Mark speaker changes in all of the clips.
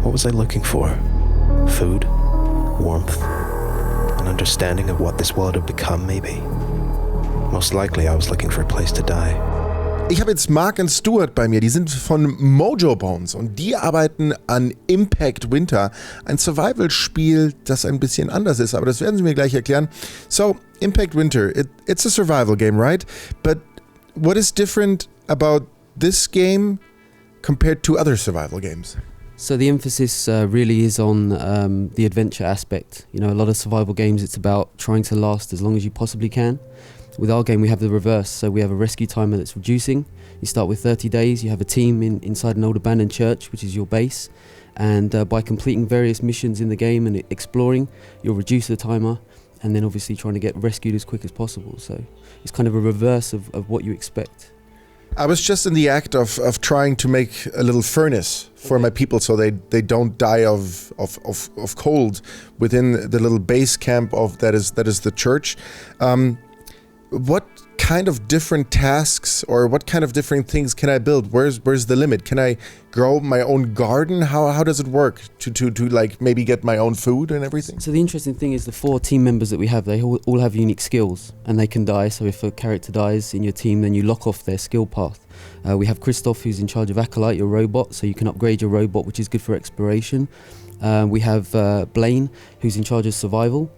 Speaker 1: What was I looking for? Food? Warmth? An understanding of what this world had become, maybe? Most likely I was looking for a place to die.
Speaker 2: Ich habe jetzt Mark und Stuart bei mir, die sind von Mojo Bones und die arbeiten an Impact Winter, ein Survival-Spiel, das ein bisschen anders ist, aber das werden sie mir gleich erklären. So, Impact Winter, it's a survival game, right? But what is different about this game compared to other survival games?
Speaker 3: So the emphasis really is on the adventure aspect. You know, a lot of survival games, it's about trying to last as long as you possibly can. With our game, we have the reverse. So we have a rescue timer that's reducing. You start with 30 days. You have a team inside an old abandoned church, which is your base. And by completing various missions in the game and exploring, you'll reduce the timer. And then obviously trying to get rescued as quick as possible. So it's kind of a reverse of what you expect.
Speaker 2: I was just in the act of trying to make a little furnace for my people so they don't die of cold within the little base camp that is the church. What kind of different tasks or what kind of different things can I build? Where's the limit? Can I grow my own garden? How does it work to like maybe get my own food and everything?
Speaker 3: So the interesting thing is the 4 team members that we have, they all have unique skills and they can die. So if a character dies in your team, then you lock off their skill path. We have Christoph, who's in charge of Acolyte, your robot, so you can upgrade your robot, which is good for exploration. We have Blaine, who's in charge of survival.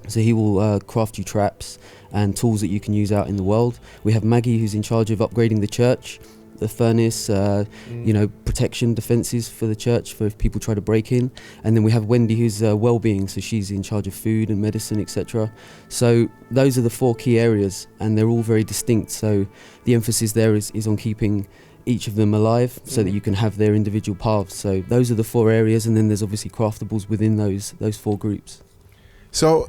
Speaker 3: So he will craft you traps and tools that you can use out in the world. We have Maggie, who's in charge of upgrading the church, the furnace, protection defences for the church for if people try to break in. And then we have Wendy, who's well-being, so she's in charge of food and medicine, etc. So those are the 4 key areas, and they're all very distinct. So the emphasis there is on keeping each of them alive so that you can have their individual paths. So those are the 4 areas, and then there's obviously craftables within those 4 groups.
Speaker 2: So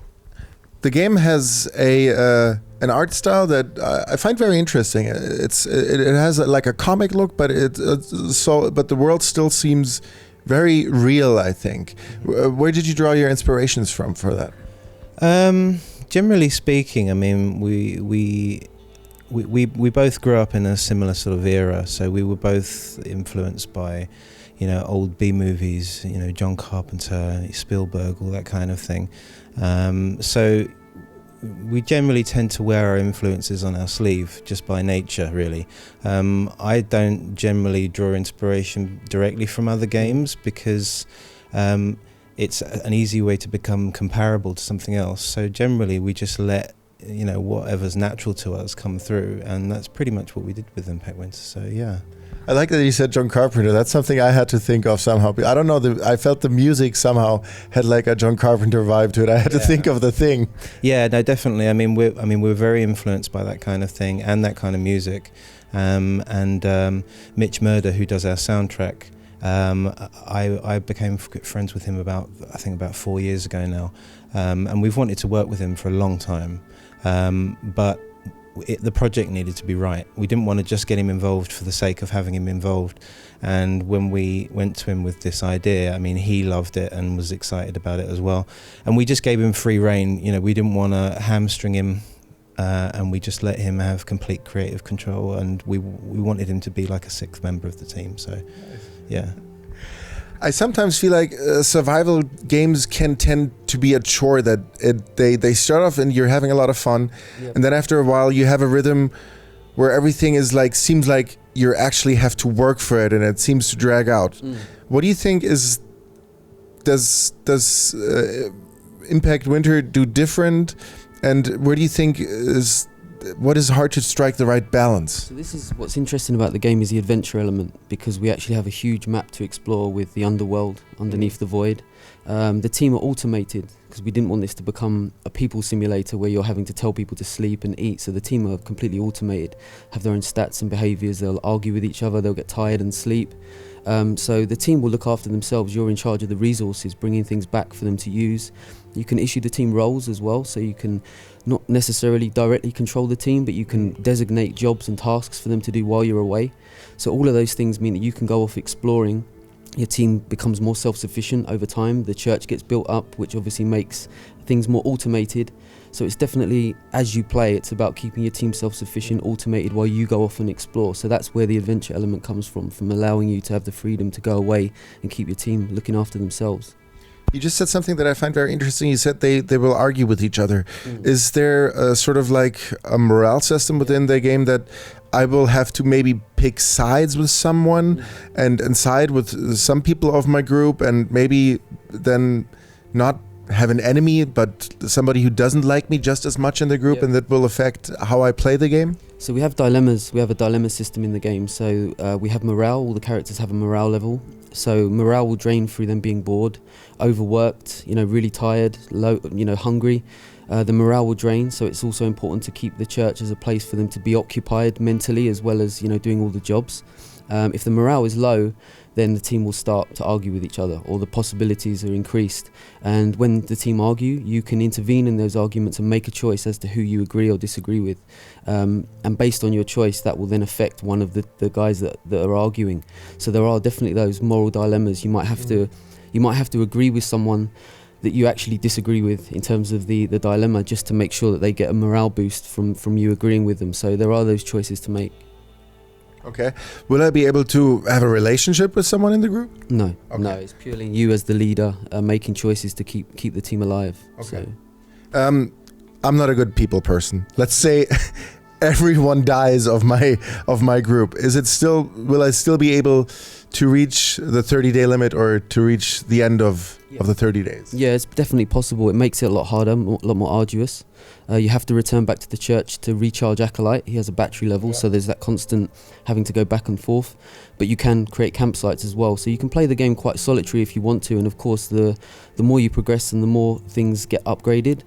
Speaker 2: the game has an art style that I find very interesting. It has like a comic look, but but the world still seems very real, I think. Where did you draw your inspirations from for that?
Speaker 4: Generally speaking, I mean, we both grew up in a similar sort of era, so we were both influenced by, old B movies, John Carpenter, Spielberg, all that kind of thing. So we generally tend to wear our influences on our sleeve just by nature, really. I don't generally draw inspiration directly from other games because it's an easy way to become comparable to something else. So generally we just let whatever's natural to us come through, and that's pretty much what we did with Impact Winter. So yeah.
Speaker 2: I like that you said John Carpenter. That's something I had to think of somehow. I don't know. I felt the music somehow had like a John Carpenter vibe to it. I had to think of The Thing.
Speaker 4: Yeah, no, definitely. I mean, we're very influenced by that kind of thing and that kind of music. And Mitch Murder, who does our soundtrack, I became friends with him about 4 years ago now, and we've wanted to work with him for a long time, but the project needed to be right. We didn't want to just get him involved for the sake of having him involved. And when we went to him with this idea, I mean, he loved it and was excited about it as well. And we just gave him free rein. We didn't want to hamstring him, and we just let him have complete creative control. And we wanted him to be like a 6th member of the team. So, yeah.
Speaker 2: I sometimes feel like survival games can tend to be a chore that they start off and you're having a lot of fun, and then after a while you have a rhythm where everything is like seems like you actually have to work for it and it seems to drag out. What do you think does Impact Winter do different, and where do you think what is hard to strike the right balance?
Speaker 3: So this is what's interesting about the game is the adventure element, because we actually have a huge map to explore with the underworld underneath the void. The team are automated because we didn't want this to become a people simulator where you're having to tell people to sleep and eat. So the team are completely automated, have their own stats and behaviours. They'll argue with each other, they'll get tired and sleep. So the team will look after themselves. You're in charge of the resources, bringing things back for them to use. You can issue the team roles as well, so you can not necessarily directly control the team, but you can designate jobs and tasks for them to do while you're away. So all of those things mean that you can go off exploring your team becomes more self-sufficient over time. The church gets built up, which obviously makes things more automated. So it's definitely, as you play, it's about keeping your team self-sufficient, automated, while you go off and explore. So that's where the adventure element comes from allowing you to have the freedom to go away and keep your team looking after themselves.
Speaker 2: You just said something that I find very interesting. You said they will argue with each other. Is there a sort of like a morale system within the game that I will have to maybe pick sides with someone and side with some people of my group, and maybe then not have an enemy but somebody who doesn't like me just as much in the group, and that will affect how I play the game?
Speaker 3: So we have dilemmas. We have a dilemma system in the game. So we have morale. All the characters have a morale level. So morale will drain through them being bored, overworked, really tired, low, hungry. The morale will drain. So it's also important to keep the church as a place for them to be occupied mentally, as well as doing all the jobs. If the morale is low, then the team will start to argue with each other, or the possibilities are increased. And when the team argue, you can intervene in those arguments and make a choice as to who you agree or disagree with. And based on your choice, that will then affect one of the guys that are arguing. So there are definitely those moral dilemmas. You might have to agree with someone that you actually disagree with in terms of the dilemma, just to make sure that they get a morale boost from you agreeing with them. So there are those choices to make.
Speaker 2: Okay. Will I be able to have a relationship with someone in the group?
Speaker 3: No.
Speaker 2: Okay.
Speaker 3: No, it's purely you as the leader making choices to keep the team alive.
Speaker 2: Okay.
Speaker 3: So.
Speaker 2: I'm not a good people person. Let's say everyone dies of my group. Will I still be able to reach the 30-day limit, or to reach the end of the 30 days?
Speaker 3: Yeah, it's definitely possible. It makes it a lot harder, a lot more arduous. You have to return back to the church to recharge Acolyte. He has a battery level, so there's that constant having to go back and forth. But you can create campsites as well, so you can play the game quite solitary if you want to. And of course, the more you progress and the more things get upgraded,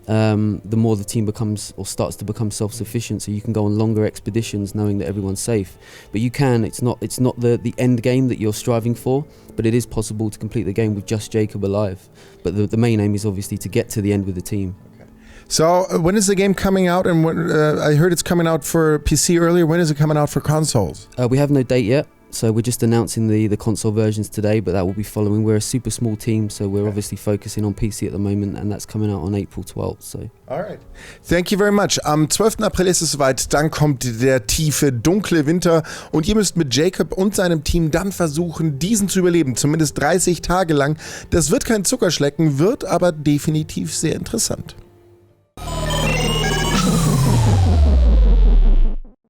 Speaker 3: the more the team becomes or starts to become self-sufficient. So you can go on longer expeditions knowing that everyone's safe. But you can. It's not the end game that you're striving for, but it is possible to complete the game with just Jacob alive. But the main aim is obviously to get to the end with the team.
Speaker 2: So when is the game coming out? And I heard it's coming out for PC earlier. When is it coming out for consoles?
Speaker 3: We have no date yet, so we're just announcing the console versions today, but that will be following. We're a super small team, so we're obviously focusing on PC at the moment, and that's coming out on April 12th. So.
Speaker 2: Alright. Thank you very much. Am 12. April ist es soweit, dann kommt der tiefe, dunkle Winter und ihr müsst mit Jacob und seinem Team dann versuchen, diesen zu überleben, zumindest 30 Tage lang. Das wird kein Zuckerschlecken, wird aber definitiv sehr interessant.